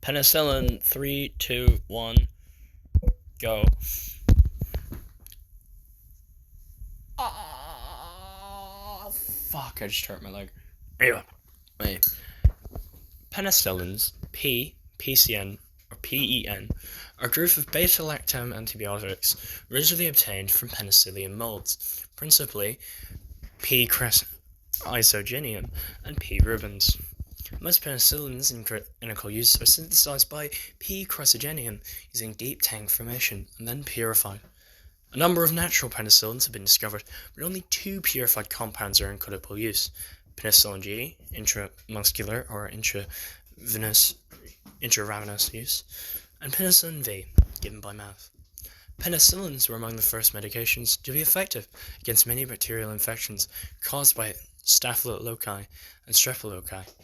Penicillin, 3, 2, 1, go. Ah, fuck, I just hurt my leg. Yeah. Wait. Penicillins, PCN, or PEN, are a group of beta-lactam antibiotics originally obtained from penicillium molds, principally P. isogenium and P. rubens. Most penicillins in clinical use are synthesized by P. chrysogenium using deep tank formation and then purified. A number of natural penicillins have been discovered, but only 2 purified compounds are in clinical use: penicillin G, intramuscular or intravenous use, and penicillin V, given by mouth. Penicillins were among the first medications to be effective against many bacterial infections caused by Staphylococcus and Streptococcus.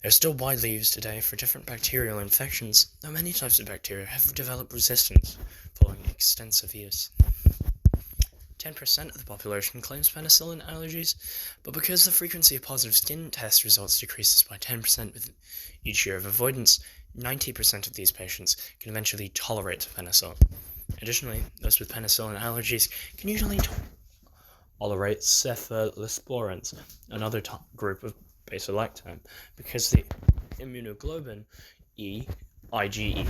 They are still widely used today for different bacterial infections, though many types of bacteria have developed resistance following extensive use. 10% of the population claims penicillin allergies, but because the frequency of positive skin test results decreases by 10% with each year of avoidance, 90% of these patients can eventually tolerate penicillin. Additionally, those with penicillin allergies can usually tolerate cephalosporins, another group of beta-lactam, because the immunoglobulin E, IgE,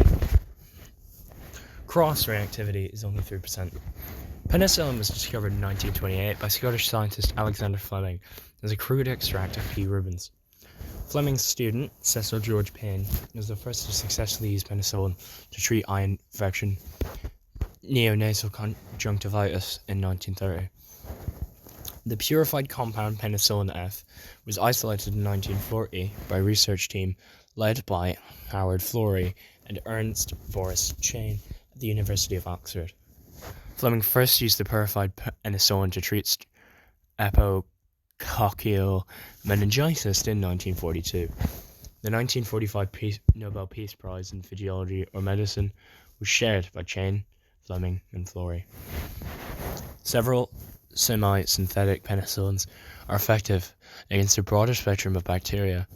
cross-reactivity is only 3%. Penicillin was discovered in 1928 by Scottish scientist Alexander Fleming as a crude extract of P. rubens. Fleming's student, Cecil George Payne, was the first to successfully use penicillin to treat eye infection, neonatal conjunctivitis, in 1930. The purified compound penicillin F was isolated in 1940 by a research team led by Howard Florey and Ernst Forrest Chain at the University of Oxford. Fleming first used the purified penicillin to treat epococcal meningitis in 1942. The 1945 Nobel Peace Prize in Physiology or Medicine was shared by Chain, Fleming, and Florey. Several semi-synthetic penicillins are effective against a broader spectrum of bacteria.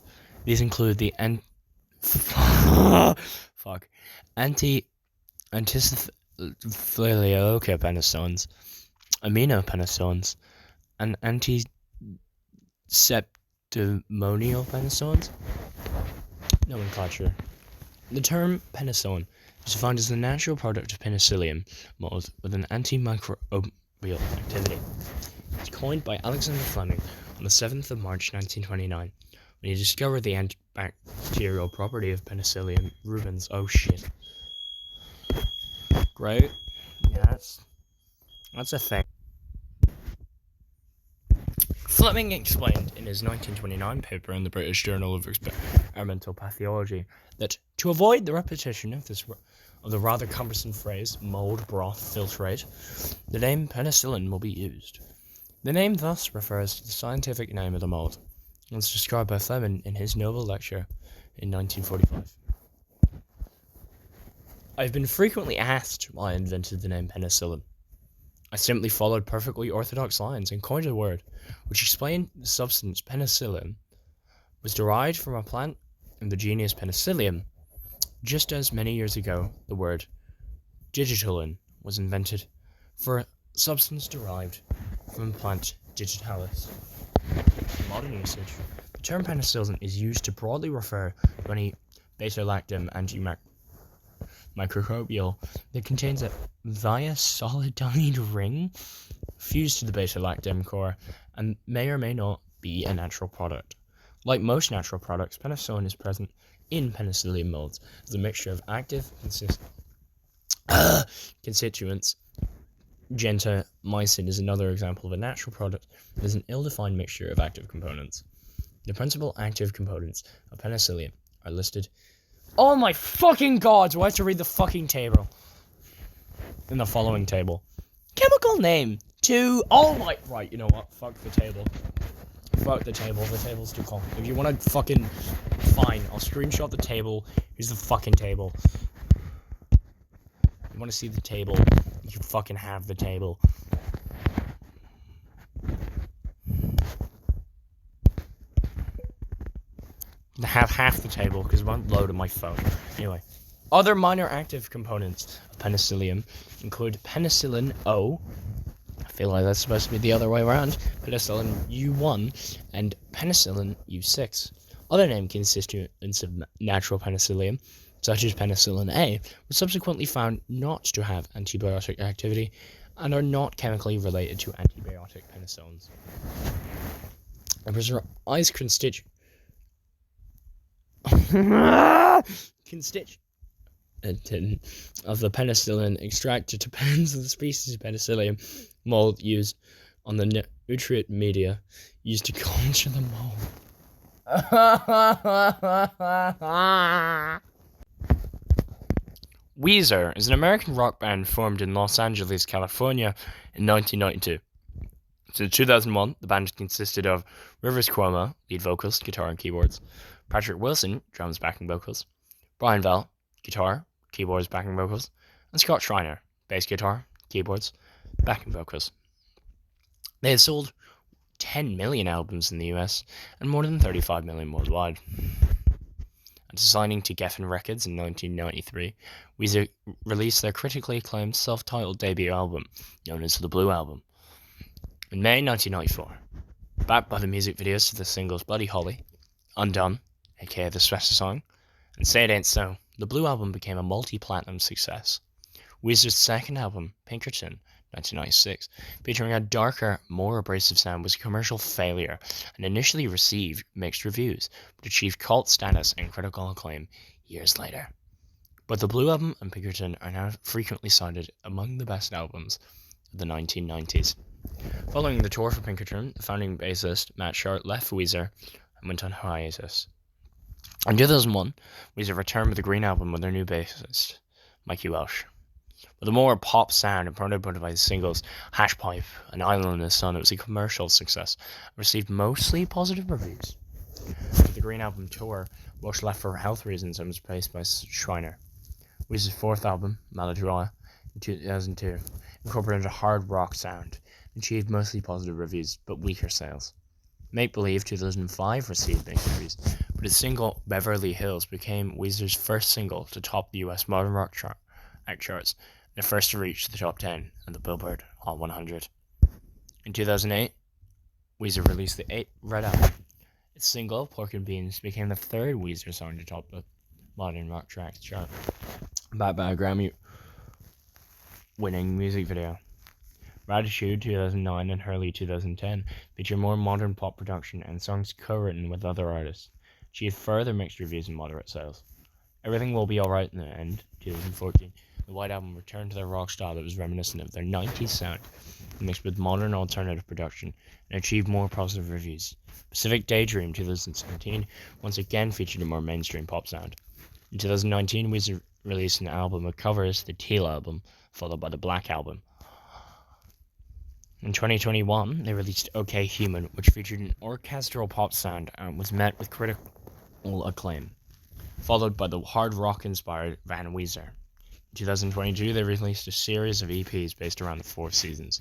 These include the anti-Antisphilioca penicillins, aminopenicillins, and antiseptimonial penicillins. Nomenclature. The term penicillin is defined as the natural product of penicillium mold with an antimicrobial activity. It's coined by Alexander Fleming on the 7th of March 1929 when he discovered the antibacterial property of penicillium rubens. Oh shit. Great. Yeah, that's a thing. Fleming explained in his 1929 paper in the British Journal of Experimental Pathology that to avoid the repetition of the rather cumbersome phrase mold broth filtrate, the name penicillin will be used. The name thus refers to the scientific name of the mold, as described by Fleming in his Nobel lecture in 1945. I've been frequently asked why I invented the name penicillin. I simply followed perfectly orthodox lines and coined a word which explained the substance penicillin was derived from a plant in the genus Penicillium, just as many years ago the word digitalin was invented for a substance derived from plant digitalis. In modern usage, the term penicillin is used to broadly refer to any beta-lactam antimicrobial that contains a thiazolidine ring fused to the beta-lactam core and may or may not be a natural product. Like most natural products, penicillin is present in penicillium molds as a mixture of active constituents. Gentamicin is another example of a natural product that is an ill-defined mixture of active components. The principal active components of penicillium are listed. Oh my fucking god, do I have to read the fucking table? In the following table. Chemical name. Oh my. Right, you know what? Fuck the table. Fuck the table. The table's too cold. If you want to fucking. Fine, I'll screenshot the table. Here's the fucking table. You want to see the table? You can fucking have the table. have half the table because it won't load on my phone. Anyway, other minor active components of penicillium include penicillin O. I feel like that's supposed to be the other way around. Penicillin U1 and penicillin U6. Other named constituents of natural penicillium, such as penicillin A, were subsequently found not to have antibiotic activity and are not chemically related to antibiotic penicillins. A precise constituent of the penicillin extract depends on the species of penicillium mold used on the nutrient media used to culture the mold. Weezer is an American rock band formed in Los Angeles, California in 1992. Since 2001, the band consisted of Rivers Cuomo, lead vocals, guitar and keyboards, Patrick Wilson, drums, backing vocals, Brian Bell, guitar, keyboards, backing vocals, and Scott Schreiner, bass guitar, keyboards, backing vocals. They had sold 10 million albums in the US and more than 35 million worldwide. After signing to Geffen Records in 1993, Weezer released their critically acclaimed self-titled debut album, known as The Blue Album. In May 1994, backed by the music videos to the singles Buddy Holly, Undone, aka the Special Song, and Say It Ain't So, the Blue Album became a multi-platinum success. Weezer's second album, Pinkerton, 1996, featuring a darker, more abrasive sound, was a commercial failure and initially received mixed reviews, but achieved cult status and critical acclaim years later. But the Blue Album and Pinkerton are now frequently cited among the best albums of the 1990s. Following the tour for Pinkerton, the founding bassist Matt Short left Weezer and went on hiatus. In 2001, Weezer returned with the Green Album with their new bassist, Mikey Welsh. With a more pop sound and promoted by the singles Hashpipe and Island in the Sun, it was a commercial success and received mostly positive reviews. After the Green Album tour, Welsh left for health reasons and was replaced by Schreiner. Weezer's fourth album, Melodrama, in 2002, incorporated a hard rock sound and achieved mostly positive reviews, but weaker sales. Make Believe 2005 received mixed reviews, but its single Beverly Hills became Weezer's first single to top the US modern rock charts, and the first to reach the top 10 and the Billboard Hot 100. In 2008, Weezer released the Red Album. Its single, Pork and Beans, became the third Weezer song to top the modern rock tracks chart, backed by a Grammy-winning music video. Gratitude 2009 and Hurley 2010 feature more modern pop production and songs co-written with other artists. She had further mixed reviews and moderate sales. Everything Will Be Alright in the End 2014. The White Album returned to their rock style that was reminiscent of their 90s sound, mixed with modern alternative production, and achieved more positive reviews. Pacific Daydream 2017 once again featured a more mainstream pop sound. In 2019, Weezer released an album of covers, the Teal Album, followed by the Black Album. In 2021, they released OK Human, which featured an orchestral pop sound and was met with critical acclaim, followed by the hard rock-inspired Van Weezer. In 2022, they released a series of EPs based around the 4 seasons.